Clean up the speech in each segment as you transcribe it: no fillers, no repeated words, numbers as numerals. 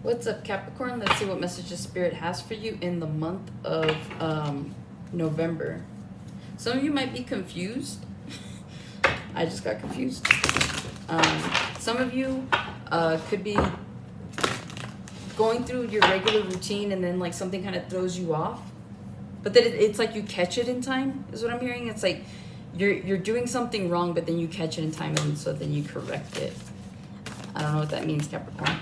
What's up, Capricorn? Let's see what messages Spirit has for you in the month of November. Some of you might be confused. I just got confused. Some of you could be going through your regular routine and then like something kind of throws you off. But then it's like you catch it in time, is what I'm hearing. It's like you're doing something wrong, but then you catch it in time, and so then you correct it. I don't know what that means, Capricorn.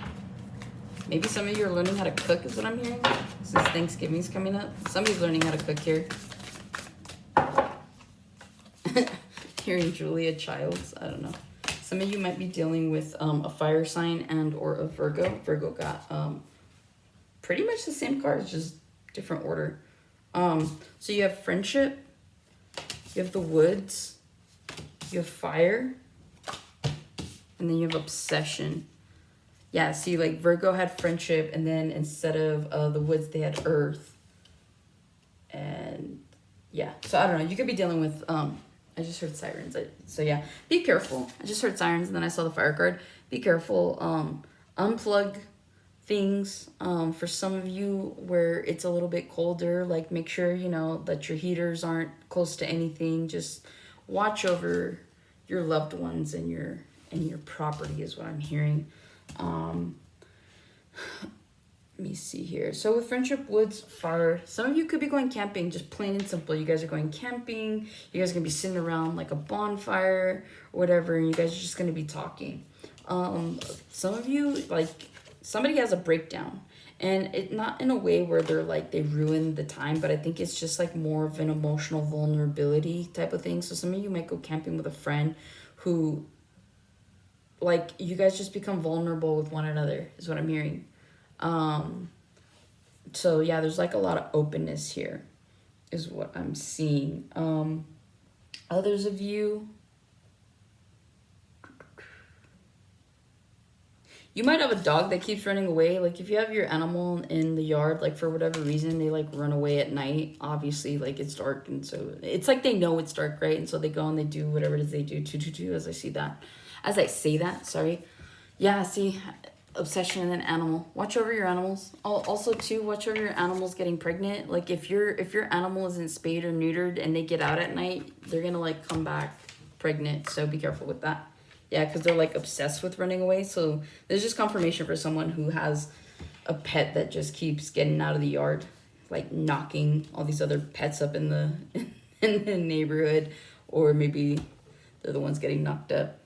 Maybe some of you are learning how to cook, is what I'm hearing, since Thanksgiving's coming up. Somebody's learning how to cook here. Hearing Julia Childs, I don't know. Some of you might be dealing with a fire sign and or a Virgo. Virgo got pretty much the same cards, just different order. So you have friendship, you have the woods, you have fire, and then you have obsession. Yeah, see, like Virgo had friendship, and then instead of the woods, they had earth. And yeah, so I don't know. You could be dealing with, I just heard sirens. So yeah, be careful. I just heard sirens, and then I saw the fire card. Be careful. Unplug things. For some of you where it's a little bit colder, like make sure, you know, that your heaters aren't close to anything. Just watch over your loved ones and your property is what I'm hearing. Let me see here. So with friendship, woods, fire, some of you could be going camping, just plain and simple. You guys are going camping. You guys are gonna be sitting around like a bonfire or whatever, and you guys are just gonna be talking. Some of you, like, somebody has a breakdown, and it not in a way where they're like they ruin the time, but I think it's just like more of an emotional vulnerability type of thing. So some of you might go camping with a friend who, like, you guys just become vulnerable with one another is what I'm hearing. So yeah, there's like a lot of openness here is what I'm seeing. Others of you, you might have a dog that keeps running away. Like if you have your animal in the yard, like for whatever reason, they like run away at night. Obviously, like it's dark, and so it's like they know it's dark, right? And so they go and they do whatever it is they do. As I say that, sorry. Yeah, see, obsession and then animal. Watch over your animals. Also, too, watch over your animals getting pregnant. Like if your animal isn't spayed or neutered and they get out at night, they're gonna like come back pregnant. So be careful with that. Yeah, because they're like obsessed with running away. So there's just confirmation for someone who has a pet that just keeps getting out of the yard, like knocking all these other pets up in the in the neighborhood, or maybe they're the ones getting knocked up.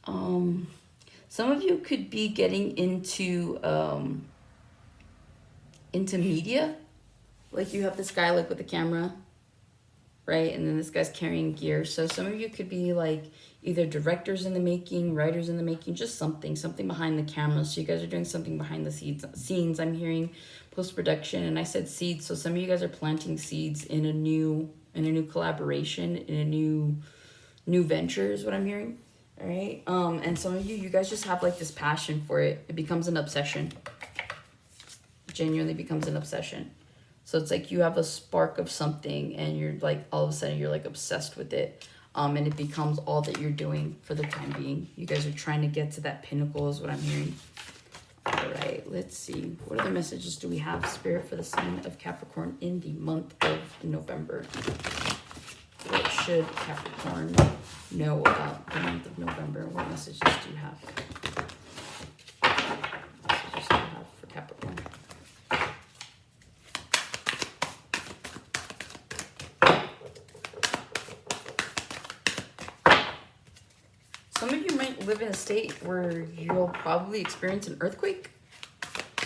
Some of you could be getting into media. Like you have this guy like with the camera, right? And then this guy's carrying gear. So some of you could be like either directors in the making, writers in the making, just something behind the camera. So you guys are doing something behind the scenes. I'm hearing post-production, and I said seeds. So some of you guys are planting seeds in a new collaboration, in a new venture is what I'm hearing. All right. And some of you guys just have like this passion for it. It becomes an obsession. Genuinely becomes an obsession. So it's like you have a spark of something and you're like, all of a sudden you're like obsessed with it. And it becomes all that you're doing for the time being. You guys are trying to get to that pinnacle is what I'm hearing. All right, let's see. What other messages do we have, Spirit, for the sign of Capricorn in the month of November? What should Capricorn know about the month of November? What messages do you have? What messages do you have for Capricorn? Some of you might live in a state where you'll probably experience an earthquake.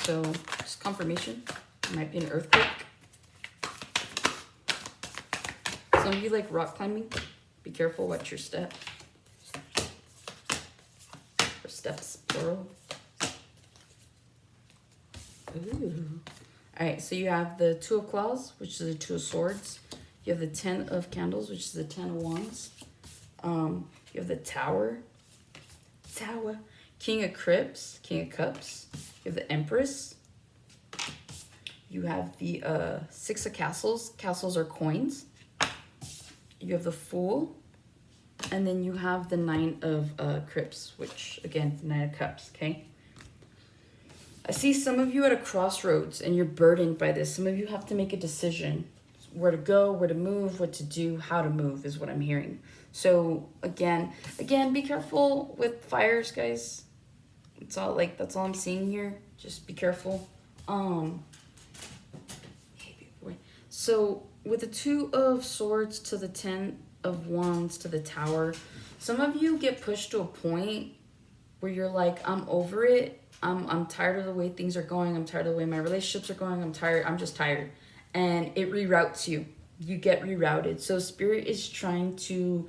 So just confirmation, it might be an earthquake. Some of you like rock climbing. Be careful, watch your step. Or steps, plural. Ooh. All right, so you have the Two of Claws, which is the Two of Swords. You have the Ten of Candles, which is the Ten of Wands. You have the Tower. King of Cups. You have the Empress. You have the Six of Castles. Castles are coins. You have the Fool. And then you have the Nine of Cups, which, again, Nine of Cups, okay? I see some of you at a crossroads and you're burdened by this. Some of you have to make a decision. Where to go, where to move, what to do, how to move is what I'm hearing. So again, be careful with fires, guys. It's all like, that's all I'm seeing here. Just be careful. So with the 2 of Swords to the 10 of Wands to the Tower, some of you get pushed to a point where you're like, I'm over it. I'm tired of the way things are going. I'm tired of the way my relationships are going. I'm tired. I'm just tired. And it reroutes you. You get rerouted. So Spirit is trying to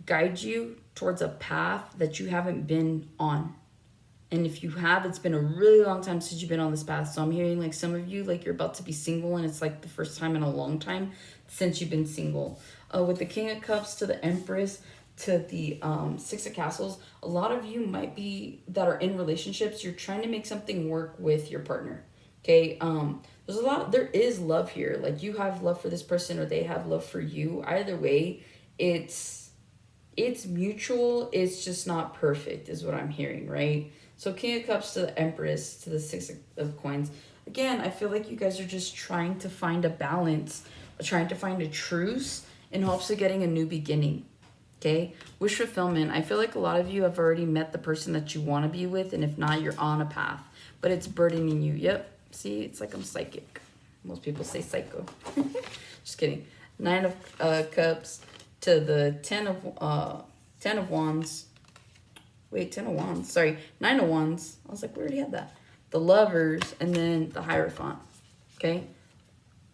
guide you towards a path that you haven't been on. And if you have, it's been a really long time since you've been on this path. So I'm hearing like some of you, like you're about to be single and it's like the first time in a long time since you've been single. With the King of Cups to the Empress to the 6 of Castles, a lot of you might be, that are in relationships, you're trying to make something work with your partner. Okay, there is love here. Like you have love for this person or they have love for you. Either way, it's mutual. It's just not perfect is what I'm hearing, right? So King of Cups to the Empress to the 6 of Coins. Again, I feel like you guys are just trying to find a balance, trying to find a truce in hopes of getting a new beginning. Okay, wish fulfillment. I feel like a lot of you have already met the person that you want to be with, and if not, you're on a path, but it's burdening you. Yep. See, it's like I'm psychic. Most people say psycho. Just kidding. 9 of Cups to the 10 of Wands. Wait, 10 of Wands. Sorry, 9 of Wands. I was like, we already had that. The Lovers, and then the Hierophant. Okay?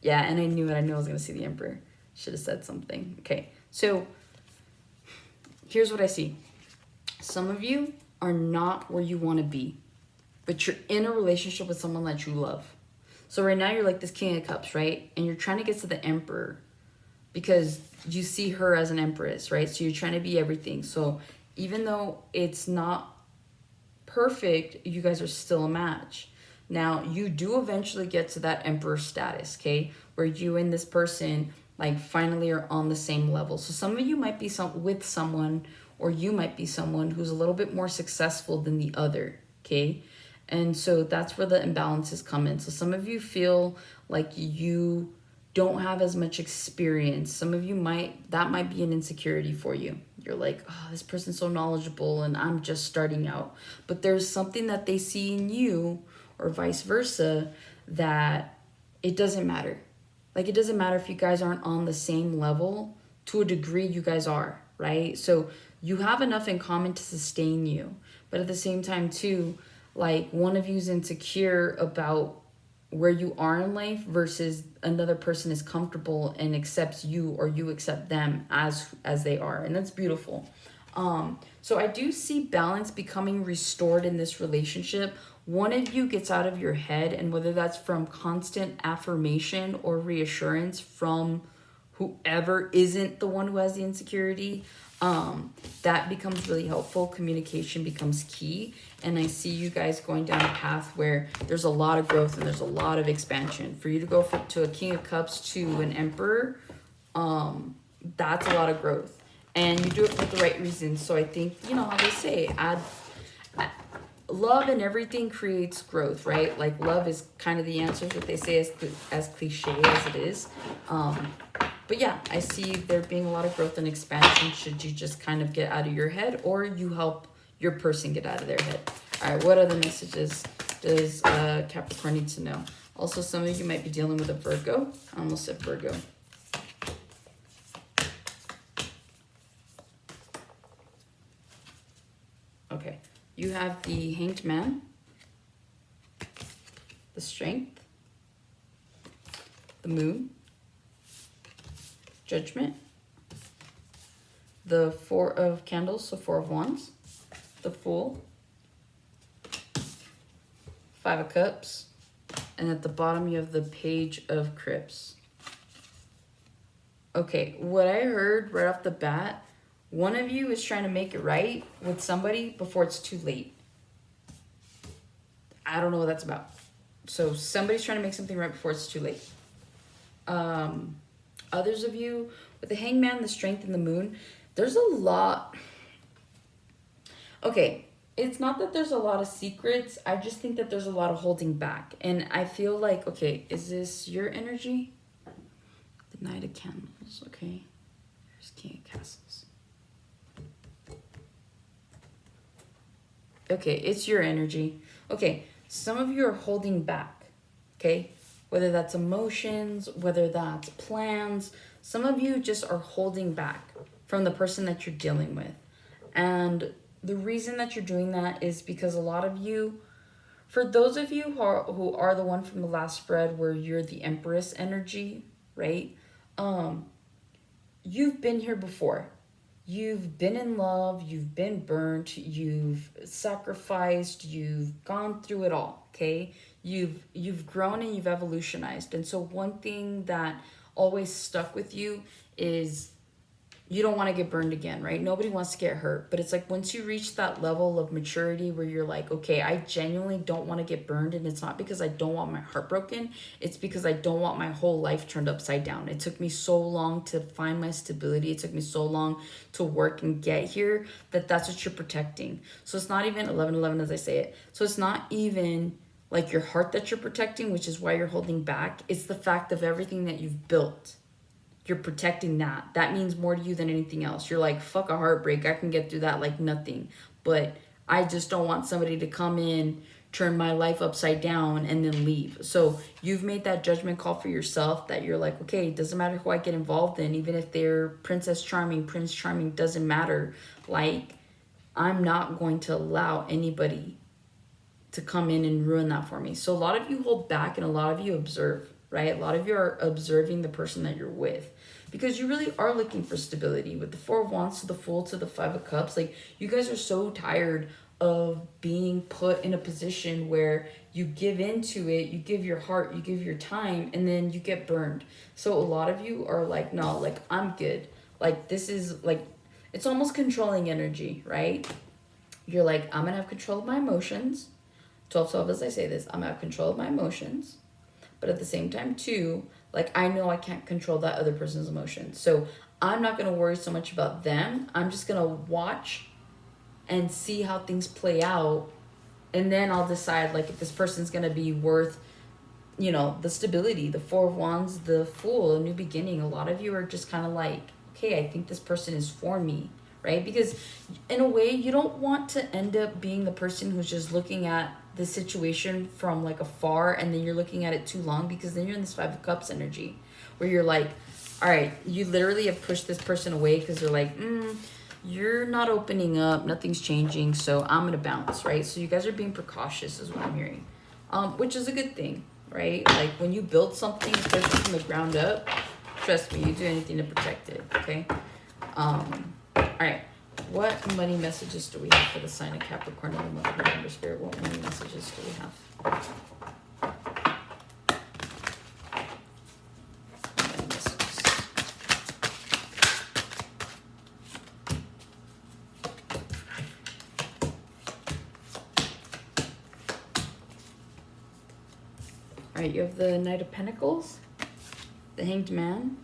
Yeah, and I knew it. I knew I was going to see the Emperor. Should have said something. Okay, so here's what I see. Some of you are not where you want to be, but you're in a relationship with someone that you love. So right now you're like this King of Cups, right? And you're trying to get to the Emperor because you see her as an Empress, right? So you're trying to be everything. So even though it's not perfect, you guys are still a match. Now, you do eventually get to that Emperor status, okay? Where you and this person, like, finally are on the same level. So some of you might be with someone, or you might be someone who's a little bit more successful than the other, okay? And so that's where the imbalances come in. So some of you feel like you don't have as much experience. Some of you that might be an insecurity for you. You're like, oh, this person's so knowledgeable and I'm just starting out. But there's something that they see in you, or vice versa, that it doesn't matter. Like, it doesn't matter if you guys aren't on the same level. To a degree, you guys are, right? So you have enough in common to sustain you. But at the same time, too, like, one of you's insecure about where you are in life versus another person is comfortable and accepts you, or you accept them as they are. And that's beautiful. So I do see balance becoming restored in this relationship. One of you gets out of your head, and whether that's from constant affirmation or reassurance from whoever isn't the one who has the insecurity, that becomes really helpful. Communication becomes key. And I see you guys going down a path where there's a lot of growth and there's a lot of expansion. For you to go to a King of Cups to an Emperor, that's a lot of growth. And you do it for the right reasons. So I think, you know how they say, love and everything creates growth, right? Like, love is kind of the answer, that they say, as cliche as it is. But yeah, I see there being a lot of growth and expansion should you just kind of get out of your head, or you help your person get out of their head. All right, what other messages does Capricorn need to know? Also, some of you might be dealing with a Virgo. I almost said Virgo. Okay, you have the Hanged Man, the Strength, the Moon, Judgment, the 4 of Candles, so 4 of Wands, the Fool, 5 of Cups, and at the bottom you have the Page of Crypts. Okay, what I heard right off the bat, one of you is trying to make it right with somebody before it's too late. I don't know what that's about. So somebody's trying to make something right before it's too late. Others of you, with the Hangman, the Strength, and the Moon, there's a lot. Okay, It's not that there's a lot of secrets. I just think that there's a lot of holding back. And I feel like, okay, is this your energy? The Knight of Candles, okay. Here's King of Castles. Okay, it's your energy. Okay, some of you are holding back, okay? Whether that's emotions, whether that's plans. Some of you just are holding back from the person that you're dealing with. And the reason that you're doing that is because a lot of you, for those of you who are the one from the last spread where you're the Empress energy, right? You've been here before. You've been in love, you've been burnt, you've sacrificed, you've gone through it all, okay? You've grown and you've evolutionized. And so one thing that always stuck with you is you don't want to get burned again, right? Nobody wants to get hurt. But it's like once you reach that level of maturity where you're like, okay, I genuinely don't want to get burned. And it's not because I don't want my heart broken. It's because I don't want my whole life turned upside down. It took me so long to find my stability. It took me so long to work and get here that's what you're protecting. So it's not even 11-11 as I say it. So it's not even like your heart that you're protecting, which is why you're holding back. It's the fact of everything that you've built. You're protecting that. That means more to you than anything else. You're like, fuck a heartbreak. I can get through that like nothing. But I just don't want somebody to come in, turn my life upside down, and then leave. So you've made that judgment call for yourself that you're like, okay, it doesn't matter who I get involved in. Even if they're Princess Charming, Prince Charming, doesn't matter. Like, I'm not going to allow anybody to come in and ruin that for me. So a lot of you hold back and a lot of you observe, right? A lot of you are observing the person that you're with because you really are looking for stability. With the Four of Wands to the Fool to the Five of Cups, like you guys are so tired of being put in a position where you give into it, you give your heart, you give your time, and then you get burned. So a lot of you are like, no, like I'm good. Like this is like, it's almost controlling energy, right? You're like, I'm gonna have control of my emotions. 12-12 as I say this, I'm gonna have control of my emotions. But at the same time too, like I know I can't control that other person's emotions. So I'm not gonna worry so much about them. I'm just gonna watch and see how things play out. And then I'll decide like if this person's gonna be worth, you know, the stability, the Four of Wands, the Fool, a new beginning. A lot of you are just kind of like, okay, I think this person is for me, right? Because in a way, you don't want to end up being the person who's just looking at the situation from like afar and then you're looking at it too long, because then you're in this Five of Cups energy where you're like, all right, you literally have pushed this person away because they're like, you're not opening up, nothing's changing, so I'm gonna bounce, right? So you guys are being precautious is what I'm hearing, which is a good thing, right? Like when you build something, especially from the ground up, trust me, you do anything to protect it, okay? All right. What money messages do we have for the sign of Capricorn in the month of November, Spirit? What money messages do we have? Money messages. All right, you have the Knight of Pentacles, the Hanged Man,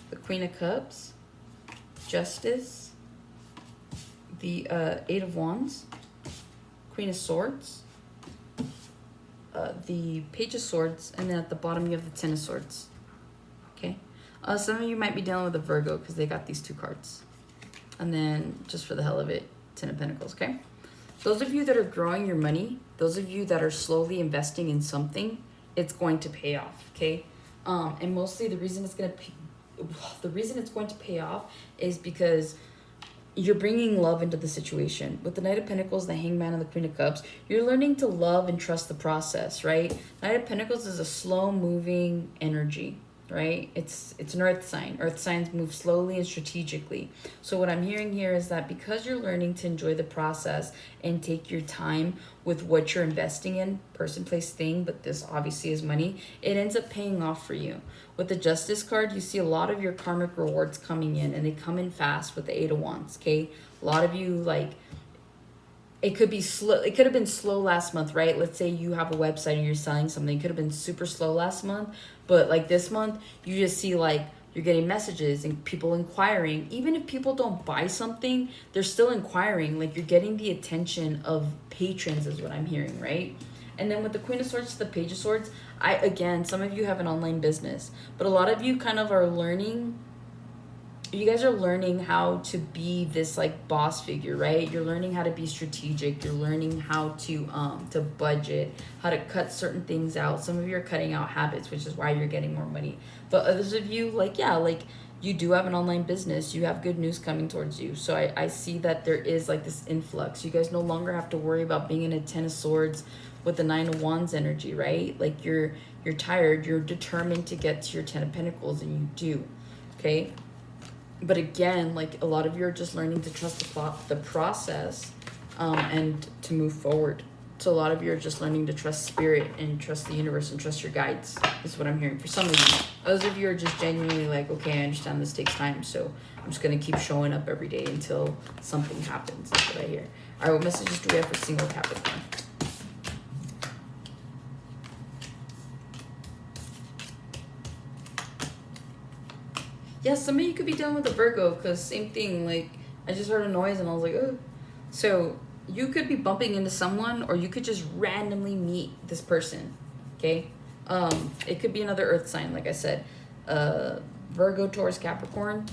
the Queen of Cups, Justice, the Eight of Wands, Queen of Swords, the Page of Swords, and then at the bottom you have the Ten of Swords. Okay, some of you might be dealing with a Virgo because they got these two cards, and then just for the hell of it, Ten of Pentacles. Okay, those of you that are growing your money, those of you that are slowly investing in something, it's going to pay off. Okay, and mostly the reason it's going to pay off is because you're bringing love into the situation. With the Knight of Pentacles, the Hangman, and the Queen of Cups, you're learning to love and trust the process, right? Knight of Pentacles is a slow-moving energy, right? It's an earth sign. Earth signs move slowly and strategically. So what I'm hearing here is that because you're learning to enjoy the process and take your time with what you're investing in, person, place, thing, but this obviously is money, it ends up paying off for you. With the Justice card, you see a lot of your karmic rewards coming in, and they come in fast with the Eight of Wands, okay? A lot of you, like, it could be slow. It could have been slow last month, right? Let's say you have a website and you're selling something. It could have been super slow last month, but like this month, you just see like You're getting messages and people inquiring. Even if people don't buy something, they're still inquiring. Like, you're getting the attention of patrons is what I'm hearing, right? And then with the Queen of Swords to the Page of Swords, again, some of you have an online business, but a lot of you kind of are learning. You guys are learning how to be this like boss figure, right? You're learning how to be strategic. You're learning how to budget, how to cut certain things out. Some of you are cutting out habits, which is why you're getting more money. But others of you, like, yeah, like you do have an online business. You have good news coming towards you. So I see that there is like this influx. You guys no longer have to worry about being in a 10 of Swords with the 9 of Wands energy, right? Like you're tired. You're determined to get to your 10 of Pentacles, and you do, okay? But again, like a lot of you are just learning to trust the process and to move forward. So a lot of you are just learning to trust spirit and trust the universe and trust your guides, is what I'm hearing for some of you. Others of you are just genuinely like, okay, I understand this takes time, so I'm just going to keep showing up every day until something happens. That's what I hear. All right, what messages do we have for single Capricorn? Yeah, some of you could be dealing with a Virgo, because same thing, like, I just heard a noise and I was like, oh. So you could be bumping into someone, or you could just randomly meet this person, okay? It could be another earth sign, like I said. Virgo, Taurus, Capricorn.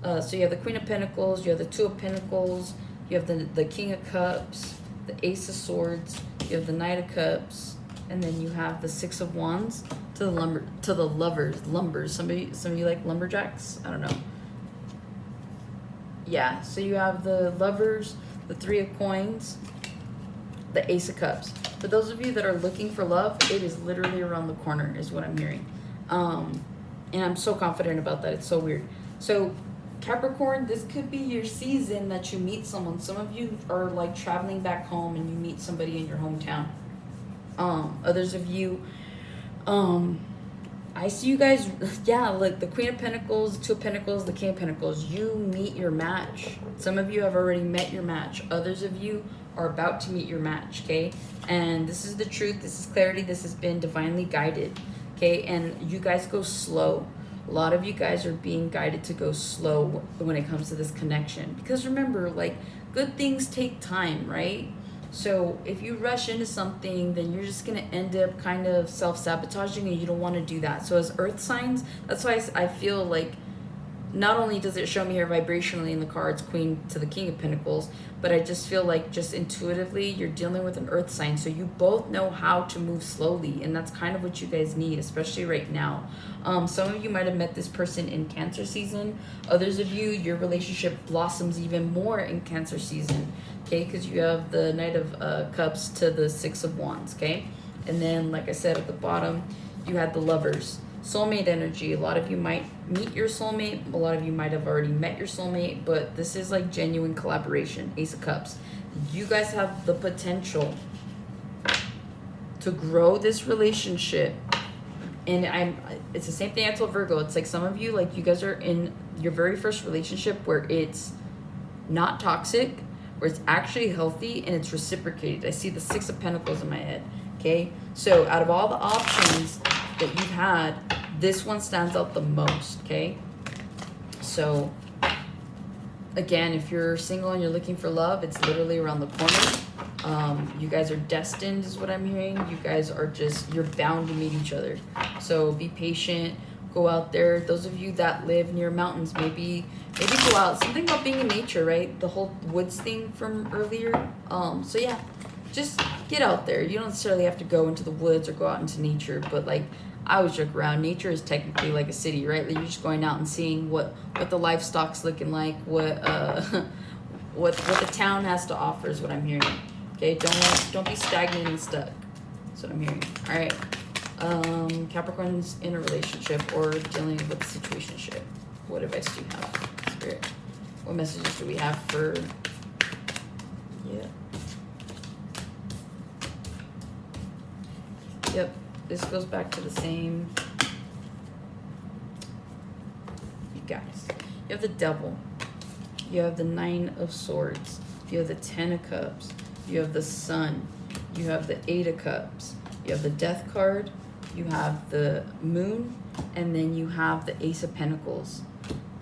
So you have the Queen of Pentacles, you have the Two of Pentacles, you have the King of Cups, the Ace of Swords, you have the Knight of Cups, and then you have the Six of Wands. To the lumbers. Some of you like lumberjacks? I don't know. Yeah, so you have the Lovers, the Three of Coins, the Ace of Cups. For those of you that are looking for love, it is literally around the corner, is what I'm hearing. And I'm so confident about that. It's so weird. So Capricorn, this could be your season that you meet someone. Some of you are like traveling back home and you meet somebody in your hometown. Others of you, I see you guys, yeah, like the Queen of Pentacles, Two of Pentacles, the King of Pentacles. You meet your match. Some of you have already met your match. Others of you are about to meet your match, okay? And this is the truth. This is clarity. This has been divinely guided, okay? And you guys go slow. A lot of you guys are being guided to go slow when it comes to this connection. Because remember, like, good things take time, right? So if you rush into something, then you're just going to end up kind of self-sabotaging, and you don't want to do that. So as earth signs, that's why I feel like not only does it show me here vibrationally in the cards, Queen to the King of Pentacles, but I just feel like just intuitively you're dealing with an earth sign. So you both know how to move slowly, and that's kind of what you guys need, especially right now. Some of you might have met this person in Cancer season. Others of you, your relationship blossoms even more in Cancer season, okay? Because you have the Knight of Cups to the Six of Wands, okay? And then, like I said, at the bottom, you had the Lovers. Soulmate energy. A lot of you might meet your soulmate. A lot of you might have already met your soulmate, but this is like genuine collaboration. Ace of Cups. You guys have the potential to grow this relationship. And it's the same thing I told Virgo. It's like some of you, like you guys are in your very first relationship where it's not toxic, where it's actually healthy and it's reciprocated. I see the Six of Pentacles in my head. Okay. So out of all the options that you've had, this one stands out the most, okay? So again, if you're single and you're looking for love, it's literally around the corner. You guys are destined, is what I'm hearing. You guys are just, you're bound to meet each other. So be patient, go out there. Those of you that live near mountains, maybe go out. Something about being in nature, right? The whole woods thing from earlier. So yeah, just get out there. You don't necessarily have to go into the woods or go out into nature, but like, I always joke around, nature is technically like a city, right? Like you're just going out and seeing what the livestock's looking like, what the town has to offer is what I'm hearing. Okay, don't be stagnant and stuck. That's what I'm hearing. All right, Capricorn's in a relationship or dealing with a situationship. What advice do you have, Spirit? What messages do we have for? Yeah. Yep. This goes back to the same. You guys. You have the Devil. You have the Nine of Swords. You have the Ten of Cups. You have the Sun. You have the Eight of Cups. You have the Death card. You have the Moon. and then you have the Ace of Pentacles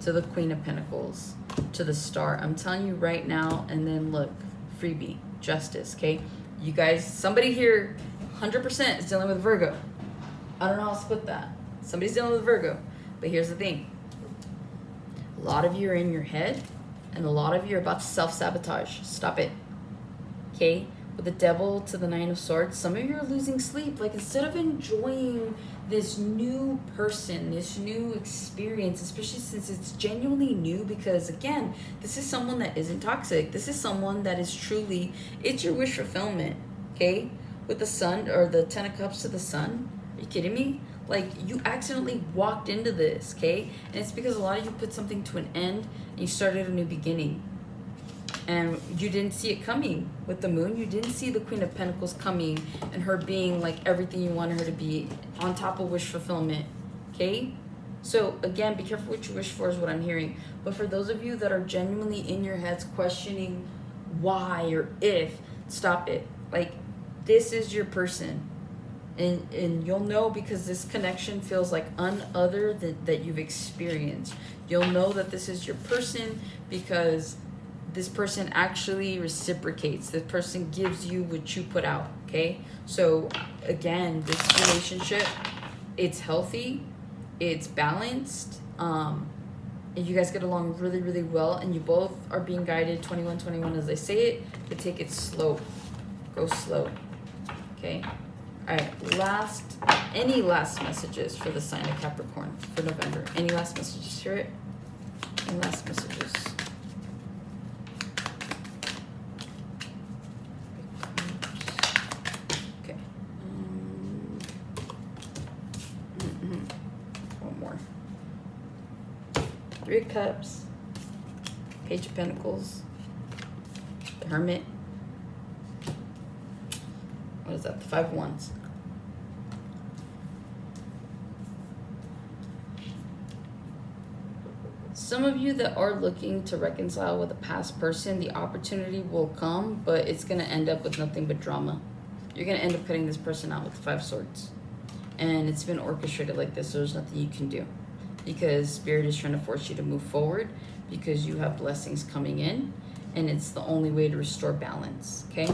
to the Queen of Pentacles to the Star. I'm telling you right now, and then look, freebie, Justice, okay? You guys, somebody here 100% is dealing with Virgo. I don't know how to split that. Somebody's dealing with Virgo. But here's the thing. A lot of you are in your head, and a lot of you are about to self-sabotage. Stop it. Okay? With the Devil to the Nine of Swords, some of you are losing sleep. Like, instead of enjoying this new person, this new experience, especially since it's genuinely new, because again, this is someone that isn't toxic. This is someone that is truly, it's your wish fulfillment. Okay? With the Sun, or the Ten of Cups to the Sun. Are you kidding me? Like, you accidentally walked into this, okay? And it's because a lot of you put something to an end and you started a new beginning. And you didn't see it coming. With the Moon, you didn't see the Queen of Pentacles coming and her being like everything you wanted her to be, on top of wish fulfillment, okay? So again, be careful what you wish for is what I'm hearing. But for those of you that are genuinely in your heads questioning why or if, stop it. Like, this is your person. And you'll know, because this connection feels like unother that you've experienced. You'll know that this is your person because this person actually reciprocates. This person gives you what you put out, okay? So again, this relationship, it's healthy, it's balanced, and you guys get along really, really well, and you both are being guided 21-21 as I say it, but take it slow. Go slow, okay? All right, any last messages for the sign of Capricorn for November? Any last messages, Spirit? Any last messages? Okay. One more. Three of Cups, Page of Pentacles, the Hermit. What is that? The Five of Wands. Some of you that are looking to reconcile with a past person, the opportunity will come, but it's going to end up with nothing but drama. You're going to end up cutting this person out with the Five of Swords. And it's been orchestrated like this, so there's nothing you can do. Because Spirit is trying to force you to move forward because you have blessings coming in. And it's the only way to restore balance, okay?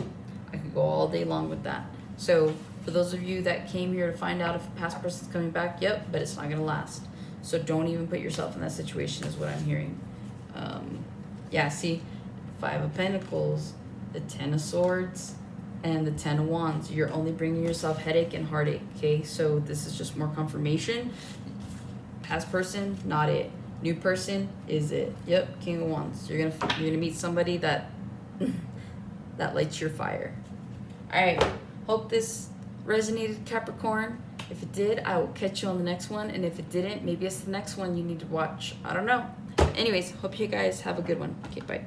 I could go all day long with that. So for those of you that came here to find out if a past person's coming back, yep, but it's not going to last. So don't even put yourself in that situation is what I'm hearing. Yeah, see, Five of Pentacles, the Ten of Swords, and the Ten of Wands. You're only bringing yourself headache and heartache, okay? So this is just more confirmation. Past person, not it. New person is it. Yep, King of Wands. You're gonna meet somebody that that lights your fire. All right, hope this resonated, Capricorn. If it did, I will catch you on the next one. And if it didn't, maybe it's the next one you need to watch. I don't know. Anyways, hope you guys have a good one. Okay, bye.